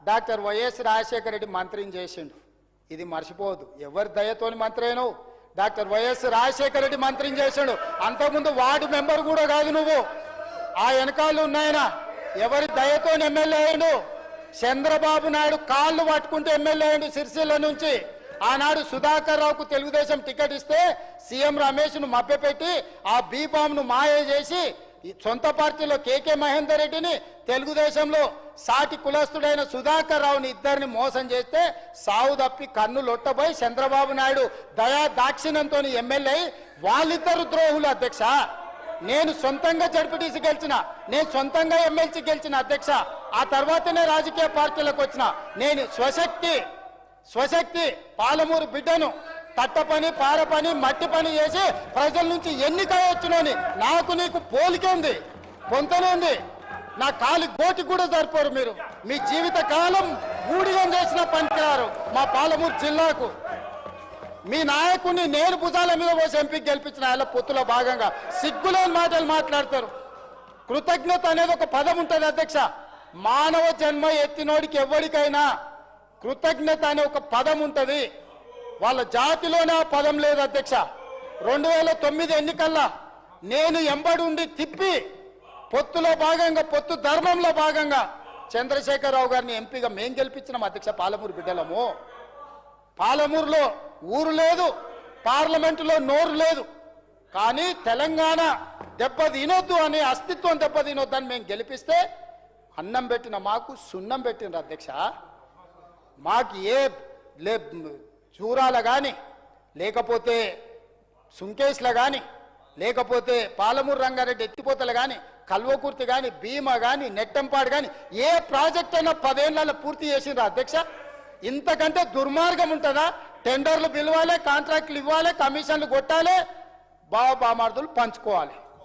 Doctor YS Rajasekhara Reddy మంత్రిని చేసిండు. ఇది మర్చిపోవద్దు. ఎవరి దయతోని మంత్రి అయినావు? డాక్టర్ వైఎస్ రాజశేఖర రెడ్డి మంత్రిని చేశాడు. అంతకుముందు వార్డు మెంబర్ కూడా కాదు నువ్వు. ఆ వెనకాళ్ళు ఉన్నాయన. ఎవరి దయతోని ఎమ్మెల్యే అయ్యాడు? చంద్రబాబు నాయుడు కాళ్ళు పట్టుకుంటే ఎమ్మెల్యే అయ్యాడు సిరిసిల్ల నుంచి. ఆనాడు సుధాకర్ రావుకు తెలుగుదేశం టికెట్ ఇస్తే సీఎం రమేష్ను మభ్యపెట్టి ఆ బీఫామ్ను మాయ చేసి సొంత పార్టీలో కేకే మహేందర్ రెడ్డిని, తెలుగుదేశంలో సాటి కులస్తుడైన సుధాకర్ రావుని ఇద్దరిని మోసం చేస్తే సావు తప్పి కన్ను లొట్టబోయి చంద్రబాబు నాయుడు దయా దాక్షిణ్యంతో ఎమ్మెల్యే. వాళ్ళిద్దరు ద్రోహులు అధ్యక్ష. నేను సొంతంగా జడ్పీటీసీ గెలిచిన, నేను సొంతంగా ఎమ్మెల్సీ గెలిచిన అధ్యక్ష. ఆ తర్వాతనే రాజకీయ పార్టీలకు వచ్చిన. నేను స్వశక్తి పాలమూరు బిడ్డను. తట్ట పని, పార పని, మట్టి పని చేసి ప్రజల నుంచి ఎన్నిక వచ్చినోని. నాకు నీకు పోలికే ఉంది, పొంతనే ఉంది. నా కాలి గోటి కూడా సరిపోరు మీరు. మీ జీవిత కాలం ఊడిగం చేసిన పనికిరారు మా పాలమూరు జిల్లాకు. మీ నాయకుడిని నేను భుజాల మీద పోసి ఎంపీకి గెలిపించిన ఆయన పొత్తులో భాగంగా సిగ్గులేని మాటలు మాట్లాడతారు. కృతజ్ఞత అనేది ఒక పదం ఉంటుంది అధ్యక్ష. మానవ జన్మ ఎత్తినోడికి ఎవరికైనా కృతజ్ఞత అనే ఒక పదం ఉంటుంది. వాళ్ళ జాతిలోనే ఆ పదం లేదు అధ్యక్ష. 2009 ఎన్నికల్లో నేను ఎంబడి ఉండి తిప్పి పొత్తులో భాగంగా, పొత్తు ధర్మంలో భాగంగా చంద్రశేఖరరావు గారిని ఎంపీగా మేం గెలిపించినాం అధ్యక్ష. పాలమూరు బిడ్డలము. పాలమూరులో ఊరు లేదు, పార్లమెంటులో నోరు లేదు. కానీ తెలంగాణ దెబ్బతినొద్దు అని, అస్తిత్వం దెబ్బతినొద్దు అని మేము గెలిపిస్తే అన్నం పెట్టిన మాకు సున్నం పెట్టినారు అధ్యక్ష. మాకు చూరాల కానీ, లేకపోతే సుంకేష్ల కానీ, లేకపోతే పాలమూరు రంగారెడ్డి ఎత్తిపోతలు కానీ, కల్వకుర్తి కానీ, భీమా కానీ, నెట్టంపాడు కానీ ఏ ప్రాజెక్ట్ అయినా 10 ఏళ్లలో పూర్తి చేసిండ్రు అధ్యక్ష. ఇంతకంటే దుర్మార్గం ఉంటుందా? టెండర్లు పిలవాలి, కాంట్రాక్టులు ఇవ్వాలి, కమిషన్లు కొట్టాలి, బామార్దులు పంచుకోవాలి.